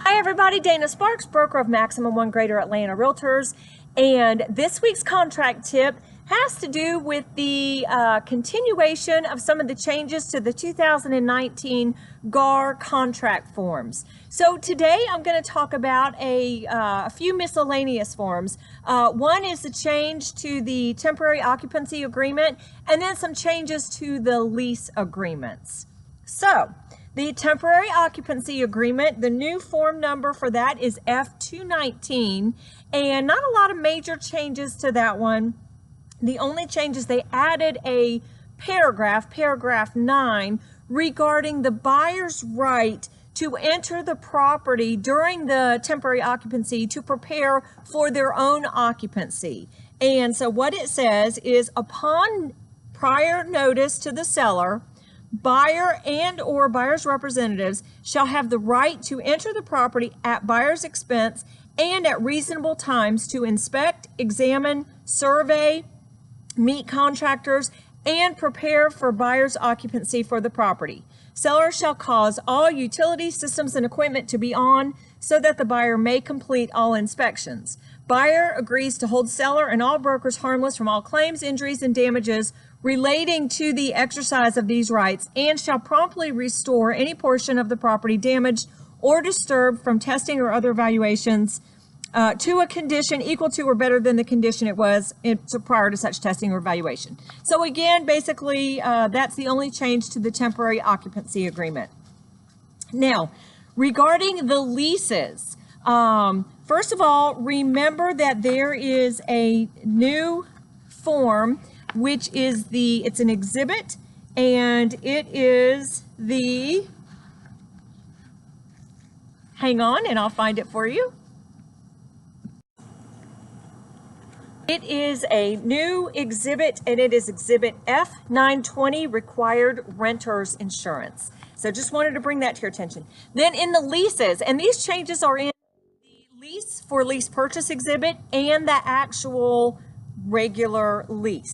Hi everybody, Dana Sparks, broker of Maximum One Greater Atlanta Realtors, and this week's contract tip has to do with the continuation of some of the changes to the 2019 GAR contract forms. So today I'm going to talk about a few miscellaneous forms. One is the change to the temporary occupancy agreement, and then some changes to the lease agreements. So, the temporary occupancy agreement, the new form number for that is F219, and not a lot of major changes to that one. The only change is they added a paragraph 9, regarding the buyer's right to enter the property during the temporary occupancy to prepare for their own occupancy. And so what it says is, upon prior notice to the seller, buyer and or buyer's representatives shall have the right to enter the property at buyer's expense and at reasonable times to inspect, examine, survey, meet contractors, and prepare for buyer's occupancy for the property. Seller shall cause all utilities, systems, and equipment to be on so that the buyer may complete all inspections. Buyer agrees to hold seller and all brokers harmless from all claims, injuries, and damages relating to the exercise of these rights, and shall promptly restore any portion of the property damaged or disturbed from testing or other evaluations to a condition equal to or better than the condition it was prior to such testing or evaluation. So again, basically, that's the only change to the temporary occupancy agreement. Now, regarding the leases, first of all, remember that there is a new form, which is it's an exhibit, and it is hang on and I'll find it for you. It is a new exhibit, and it is exhibit F920, required renter's insurance. So just wanted to bring that to your attention. Then in the leases, and these changes are in the lease for lease purchase exhibit and the actual regular lease.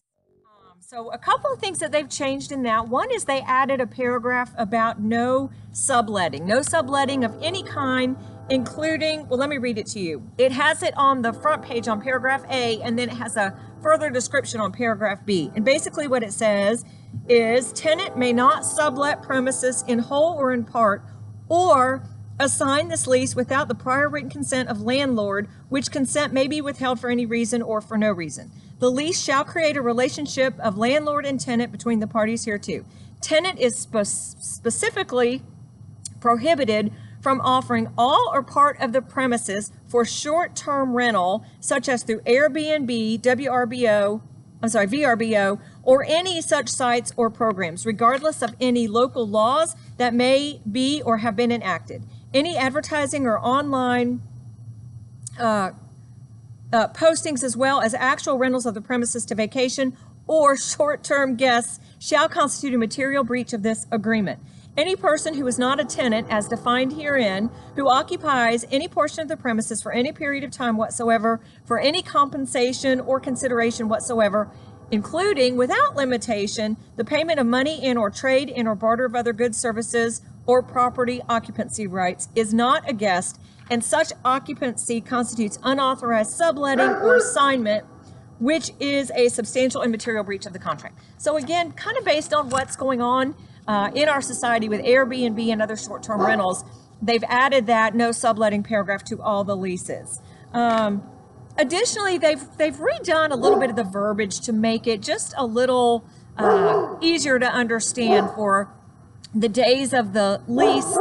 So a couple of things that they've changed in that. One is they added a paragraph about no subletting of any kind, including, well, let me read it to you. It has it on the front page on paragraph A, and then it has a further description on paragraph B. And basically what it says is, tenant may not sublet premises in whole or in part, or assign this lease without the prior written consent of landlord, which consent may be withheld for any reason or for no reason. The lease shall create a relationship of landlord and tenant between the parties hereto. Tenant is specifically prohibited from offering all or part of the premises for short-term rental, such as through Airbnb, VRBO, or any such sites or programs, regardless of any local laws that may be or have been enacted. Any advertising or online postings, as well as actual rentals of the premises to vacation or short-term guests, shall constitute a material breach of this agreement. Any person who is not a tenant, as defined herein, who occupies any portion of the premises for any period of time whatsoever, for any compensation or consideration whatsoever, including, without limitation, the payment of money in or trade in or barter of other goods, services, or property occupancy rights, is not a guest, and such occupancy constitutes unauthorized subletting or assignment, which is a substantial and material breach of the contract. So again, kind of based on what's going on in our society with Airbnb and other short-term rentals, they've added that no subletting paragraph to all the leases. Additionally, they've redone a little bit of the verbiage to make it just a little easier to understand for the days of the lease,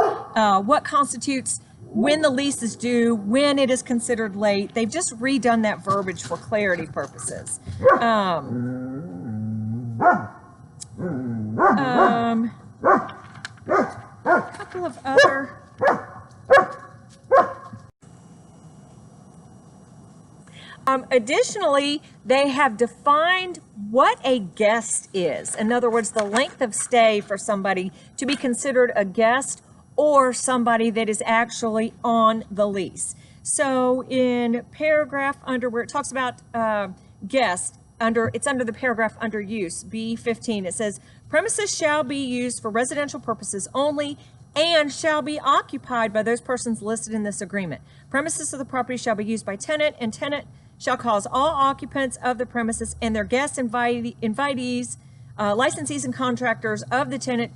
what constitutes when the lease is due, when it is considered late. They've just redone that verbiage for clarity purposes. A couple of other additionally, they have defined what a guest is. In other words, the length of stay for somebody to be considered a guest or somebody that is actually on the lease. So in paragraph under where it talks about guest, it's under the paragraph under use, B15, it says, premises shall be used for residential purposes only and shall be occupied by those persons listed in this agreement. Premises of the property shall be used by tenant, and tenant shall cause all occupants of the premises and their guests, invitees, licensees, and contractors of the tenant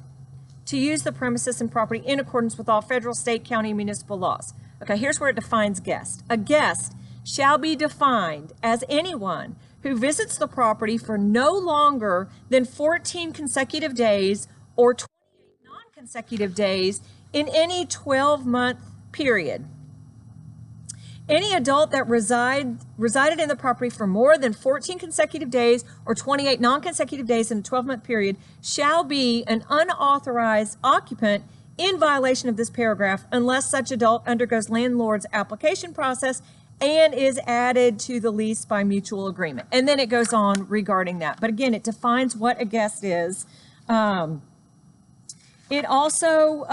to use the premises and property in accordance with all federal, state, county, and municipal laws. Okay, here's where it defines guest. A guest shall be defined as anyone who visits the property for no longer than 14 consecutive days or 28 non-consecutive days in any 12-month period. Any adult that resided in the property for more than 14 consecutive days or 28 non-consecutive days in a 12-month period shall be an unauthorized occupant in violation of this paragraph unless such adult undergoes landlord's application process and is added to the lease by mutual agreement. And then it goes on regarding that. But again, it defines what a guest is. It also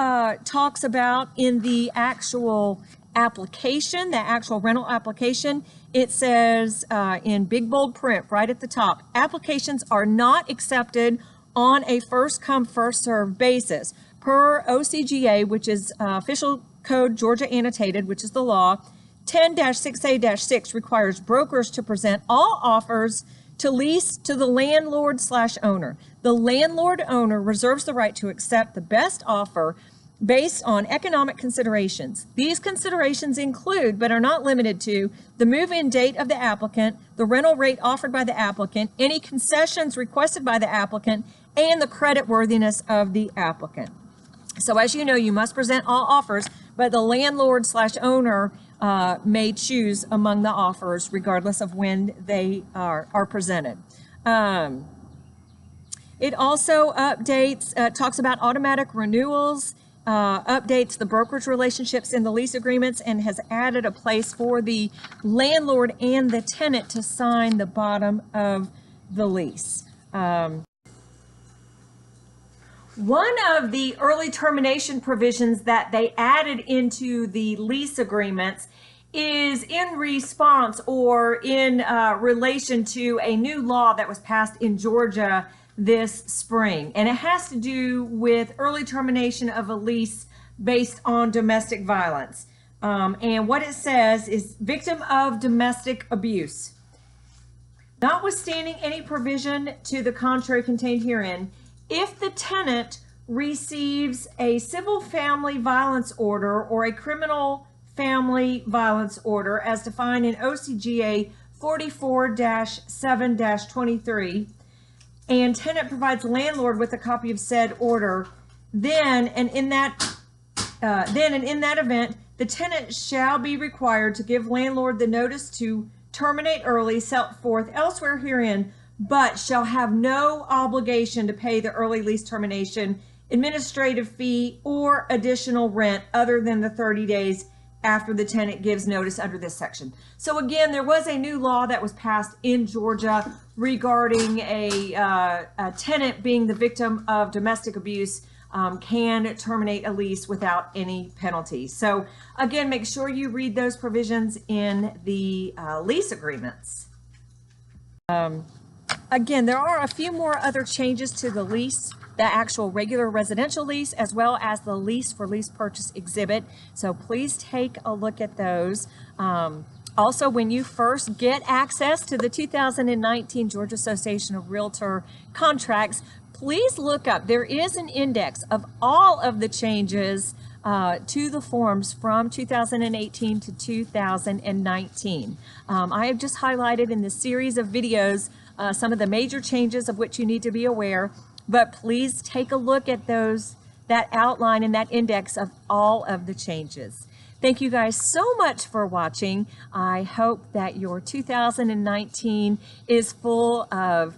talks about in the actual application, the actual rental application, it says in big bold print right at the top, applications are not accepted on a first come first served basis. Per OCGA, which is Official Code Georgia Annotated, which is the law, 10-6A-6 requires brokers to present all offers to lease to the landlord/owner. The landlord-owner reserves the right to accept the best offer based on economic considerations. These considerations include, but are not limited to, the move-in date of the applicant, the rental rate offered by the applicant, any concessions requested by the applicant, and the creditworthiness of the applicant. So as you know, you must present all offers, but the landlord/owner may choose among the offers regardless of when they are presented. It also updates, talks about automatic renewals, updates the brokerage relationships in the lease agreements, and has added a place for the landlord and the tenant to sign the bottom of the lease. One of the early termination provisions that they added into the lease agreements is in response or in relation to a new law that was passed in Georgia this spring. And it has to do with early termination of a lease based on domestic violence. And what it says is victim of domestic abuse. Notwithstanding any provision to the contrary contained herein, if the tenant receives a civil family violence order or a criminal family violence order as defined in OCGA 44-7-23, and tenant provides landlord with a copy of said order, then and in that event, the tenant shall be required to give landlord the notice to terminate early set forth elsewhere herein, but shall have no obligation to pay the early lease termination administrative fee or additional rent other than the 30 days after the tenant gives notice under this section. So again, there was a new law that was passed in Georgia regarding a tenant being the victim of domestic abuse can terminate a lease without any penalty. So again, make sure you read those provisions in the lease agreements. Again, there are a few more other changes to the lease, the actual regular residential lease, as well as the lease for lease purchase exhibit. So please take a look at those. Also, when you first get access to the 2019 Georgia Association of Realtor contracts, please look up, there is an index of all of the changes to the forms from 2018 to 2019. I have just highlighted in this series of videos some of the major changes of which you need to be aware, but please take a look at those, that outline and that index of all of the changes. Thank you guys so much for watching. I hope that your 2019 is full of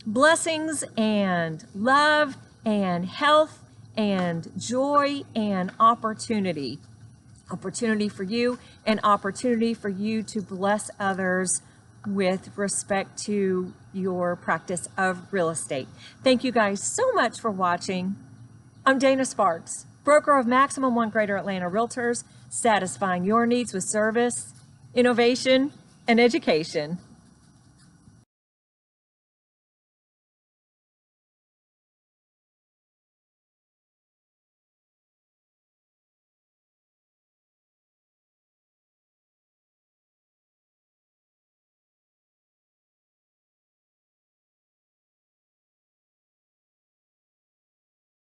blessings and love and health and joy and opportunity. Opportunity for you and opportunity for you to bless others with respect to your practice of real estate. Thank you guys so much for watching. I'm Dana Sparks, broker of Maximum One Greater Atlanta Realtors, satisfying your needs with service, innovation, and education.